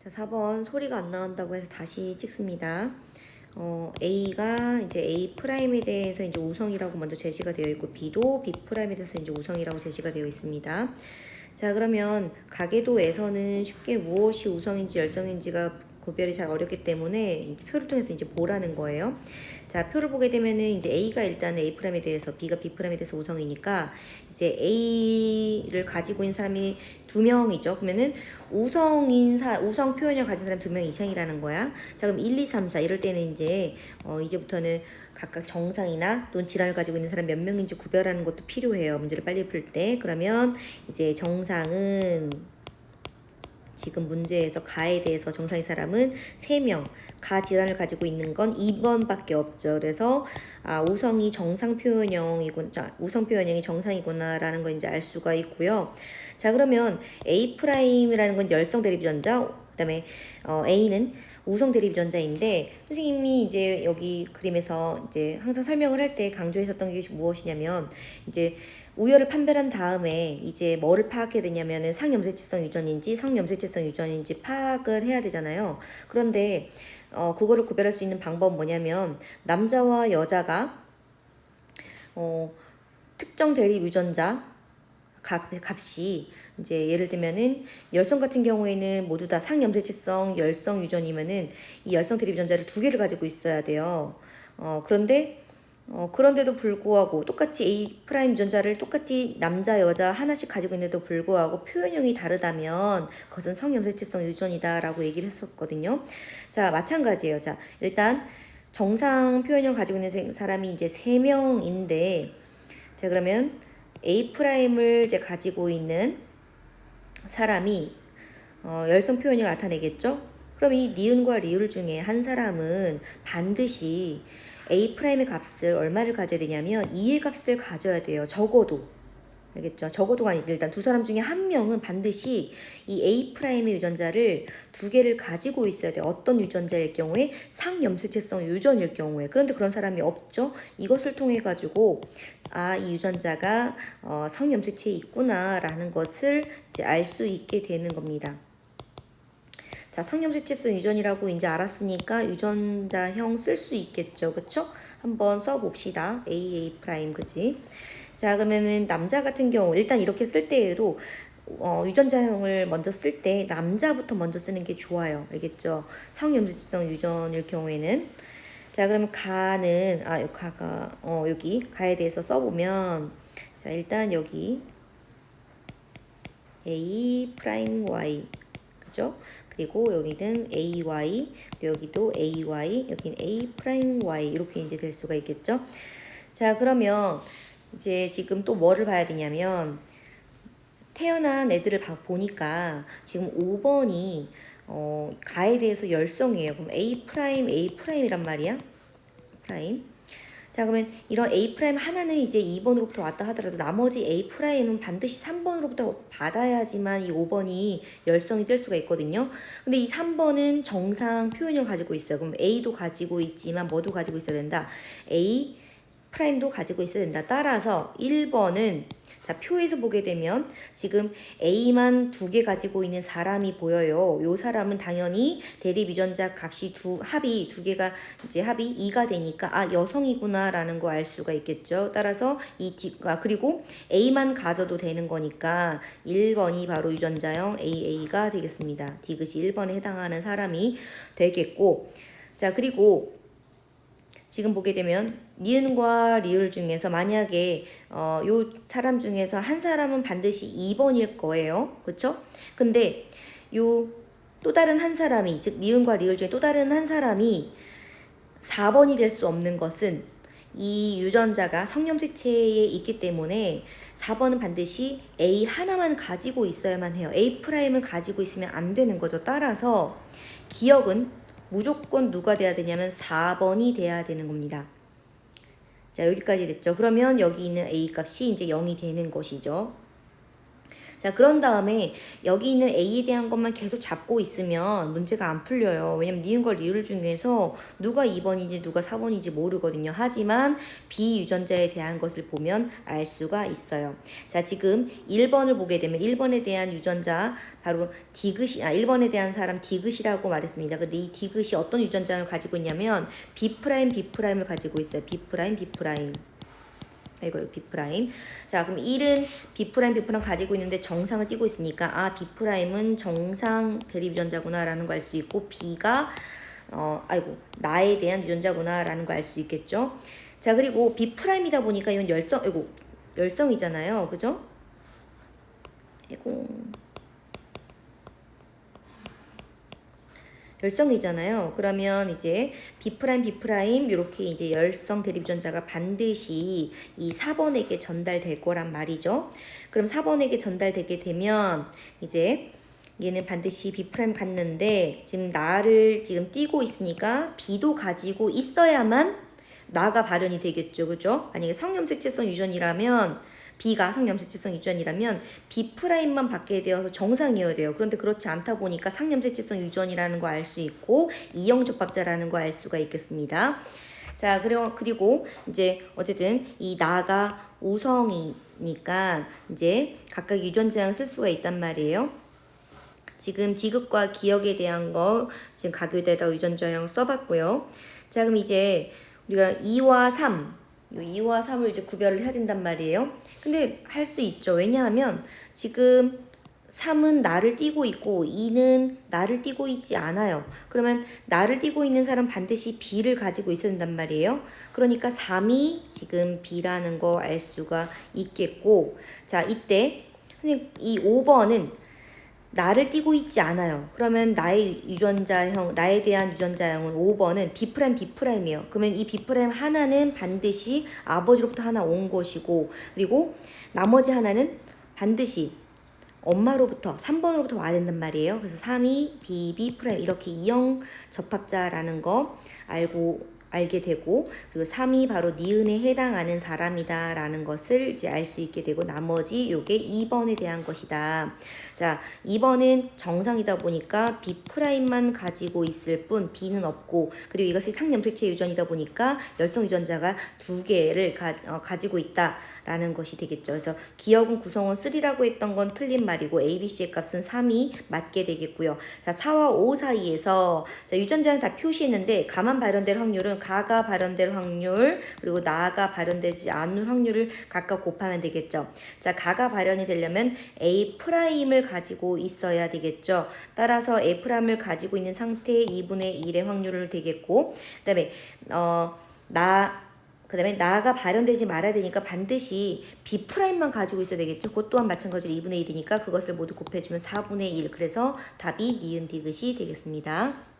자, 4번 소리가 안 나온다고 해서 다시 찍습니다. A가 이제 A 프라임에 대해서 이제 우성이라고 먼저 제시가 되어 있고, B도 B 프라임에 대해서 이제 우성이라고 제시가 되어 있습니다. 자, 그러면 가계도에서는 쉽게 무엇이 우성인지 열성인지가 구별이 잘 어렵기 때문에 표를 통해서 이제 보라는 거예요. 자, 표를 보게 되면은 이제 A가 일단 A 프라임에 대해서, B가 B 프라임에 대해서 우성이니까 이제 A를 가지고 있는 사람이 두 명이죠. 그러면은 우성 표현을 가진 사람 두 명 이상이라는 거야. 자, 그럼 1, 2, 3, 4 이럴 때는 이제부터는 각각 정상이나 또는 질환을 가지고 있는 사람 몇 명인지 구별하는 것도 필요해요. 문제를 빨리 풀 때. 그러면 이제 정상은 지금 문제에서 가에 대해서 정상인 사람은 3명, 가 질환을 가지고 있는 건 2번밖에 없죠. 그래서 우성이 정상 표현형이구나, 우성 표현형이 정상이구나라는 걸 이제 알 수가 있고요. 자, 그러면 A 프라임이라는 건 열성 대립전자, 그다음에 A는 우성 대립전자인데, 선생님이 이제 여기 그림에서 이제 항상 설명을 할 때 강조했었던 게 무엇이냐면, 이제 우열을 판별한 다음에 이제 뭐를 파악해야 되냐면은 상염색체성 유전인지 성염색체성 유전인지 파악을 해야 되잖아요. 그런데 그거를 구별할 수 있는 방법은 뭐냐면, 남자와 여자가 특정 대립 유전자 값이 이제 예를 들면은 열성 같은 경우에는 모두 다 상염색체성 열성 유전이면은 이 열성 대립 유전자를 2개를 가지고 있어야 돼요. 그런데도 불구하고 똑같이 A 프라임 유전자를 똑같이 남자 여자 하나씩 가지고 있는데도 불구하고 표현형이 다르다면 그것은 성염색체성 유전이다라고 얘기를 했었거든요. 자, 마찬가지예요. 자, 일단 정상 표현형 가지고 있는 사람이 이제 3명인데, 자, 그러면 A 프라임을 이제 가지고 있는 사람이 열성 표현형을 나타내겠죠? 그럼 이 니은과 리을 중에 한 사람은 반드시 A 프라임의 값을 얼마를 가져야 되냐면 2의 값을 가져야 돼요. 적어도. 알겠죠? 적어도가 아니지. 일단 두 사람 중에 한 명은 반드시 이 A 프라임의 유전자를 2개를 가지고 있어야 돼요. 어떤 유전자일 경우에 상염색체성 유전일 경우에. 그런데 그런 사람이 없죠. 이것을 통해 가지고 이 유전자가 성염색체에 있구나라는 것을 이제 알 수 있게 되는 겁니다. 자, 성염색체성 유전이라고 이제 알았으니까 유전자형 쓸 수 있겠죠. 그쵸? 한번 써봅시다. AA 프라임, 그치? 자, 그러면은 남자 같은 경우 일단 이렇게 쓸 때에도 유전자형을 먼저 쓸 때 남자부터 먼저 쓰는 게 좋아요. 알겠죠? 성염색체성 유전일 경우에는. 자, 그러면 가는 여기 가에 대해서 써보면, 자, 일단 여기 A 프라임 Y, 그죠? 그리고 여기는 AY, 여기도 AY, 여기는 A 프라임 Y 이렇게 이제 될 수가 있겠죠? 자, 그러면 이제 지금 또 뭐를 봐야 되냐면, 태어난 애들을 보니까 지금 5번이 가에 대해서 열성이에요. 그럼 A 프라임이란 말이야. 프라임. 자, 그러면 이런 A 프라임 하나는 이제 2번으로부터 왔다 하더라도 나머지 A 프라임은 반드시 3번으로부터 받아야지만 이 5번이 열성이 될 수가 있거든요. 근데 이 3번은 정상 표현을 가지고 있어요. 그럼 A도 가지고 있지만 뭐도 가지고 있어야 된다. A 프라임도 가지고 있어야 된다. 따라서 1번은, 자, 표에서 보게 되면 지금 A만 2개 가지고 있는 사람이 보여요. 요 사람은 당연히 대립 유전자 값이 합이 2개가 이제 합이 2가 되니까 여성이구나라는 거 알 수가 있겠죠. 따라서 그리고 A만 가져도 되는 거니까 1번이 바로 유전자형 AA가 되겠습니다. 디귿이 1번에 해당하는 사람이 되겠고, 자, 그리고 지금 보게 되면 니은과 리을 중에서 만약에 요 사람 중에서 한 사람은 반드시 2번일 거예요. 그쵸? 근데 요 또 다른 한 사람이, 즉 니은과 리을 중에 또 다른 한 사람이 4번이 될 수 없는 것은 이 유전자가 성염색체에 있기 때문에 4번은 반드시 A 하나만 가지고 있어야만 해요. A 프라임을 가지고 있으면 안 되는 거죠. 따라서 기억은 무조건 누가 돼야 되냐면 4번이 돼야 되는 겁니다. 자, 여기까지 됐죠. 그러면 여기 있는 A 값이 이제 0이 되는 것이죠. 자, 그런 다음에 여기 있는 A에 대한 것만 계속 잡고 있으면 문제가 안 풀려요. 왜냐면 니은과 리을 중에서 누가 2번인지 누가 4번인지 모르거든요. 하지만 B 유전자에 대한 것을 보면 알 수가 있어요. 자, 지금 1번을 보게 되면 1번에 대한 유전자 바로 디귿이 1번에 대한 사람 디귿이라고 말했습니다. 근데 이 디귿이 어떤 유전자를 가지고 있냐면 B'B'을 가지고 있어요. B'B'. 이거 B'프라임. 자, 그럼 1은 B'B'를 가지고 있는데 정상을 띠고 있으니까 B'은 정상 대립 유전자구나라는 걸 알 수 있고 B가 나에 대한 유전자구나라는 걸 알 수 있겠죠. 자, 그리고 B'이다 보니까 이건 열성이잖아요. 그죠? 열성이잖아요. 그러면 이제 B'B' 이렇게 이제 열성 대립전자가 반드시 이 4번에게 전달될 거란 말이죠. 그럼 4번에게 전달되게 되면 이제 얘는 반드시 B' 갖는데 지금 나를 지금 띄고 있으니까 B도 가지고 있어야만 나가 발현이 되겠죠. 그죠? 만약에 성염색체성 유전이라면 B가 상염색체성 유전이라면 B'만 받게 되어서 정상이어야 돼요. 그런데 그렇지 않다 보니까 상염색체성 유전이라는 거 알 수 있고 이형적합자라는 거 알 수가 있겠습니다. 자, 그리고 이제 어쨌든 이 나가 우성이니까 이제 각각 유전자형 쓸 수가 있단 말이에요. 지금 디귿과 기억에 대한 거 지금 가교대에다 유전자형 써봤고요. 자, 그럼 이제 우리가 2와 3 2와 3을 이제 구별을 해야 된단 말이에요. 근데 할 수 있죠. 왜냐하면 지금 3은 나를 띄고 있고 2는 나를 띄고 있지 않아요. 그러면 나를 띄고 있는 사람 반드시 B를 가지고 있어야 된단 말이에요. 그러니까 3이 지금 B라는 거 알 수가 있겠고, 자, 이때 선생님 이 5번은 나를 띄고 있지 않아요. 그러면 나에 대한 유전자형은 5번은 B'B'이에요. 그러면 이 B' 하나는 반드시 아버지로부터 하나 온 것이고, 그리고 나머지 하나는 반드시 엄마로부터 3번으로부터 와야 된단 말이에요. 그래서 3이 B' 이렇게 이형 접합자라는 거 알게 되고, 그리고 3이 바로 니은에 해당하는 사람이다라는 것을 이제 알 수 있게 되고, 나머지 요게 2번에 대한 것이다. 자, 2번은 정상이다 보니까 B'만 가지고 있을 뿐 B는 없고, 그리고 이것이 상염색체 유전이다 보니까 열성 유전자가 2개를 가지고 있다. 라는 것이 되겠죠. 그래서 기억은 구성원 3라고 했던 건 틀린 말이고 ABC의 값은 3이 맞게 되겠고요. 자, 4와 5 사이에서 자, 유전자는 다 표시했는데 가만 발현될 확률은 가가 발현될 확률 그리고 나가 발현되지 않을 확률을 각각 곱하면 되겠죠. 자, 가가 발현이 되려면 A'을 가지고 있어야 되겠죠. 따라서 A'을 가지고 있는 상태의 2분의 1의 확률을 되겠고, 그다음에 나가 발현되지 말아야 되니까 반드시 B'만 가지고 있어야 되겠죠. 그것 또한 마찬가지로 2분의 1이니까 그것을 모두 곱해주면 4분의 1. 그래서 답이 니은 디귿이 되겠습니다.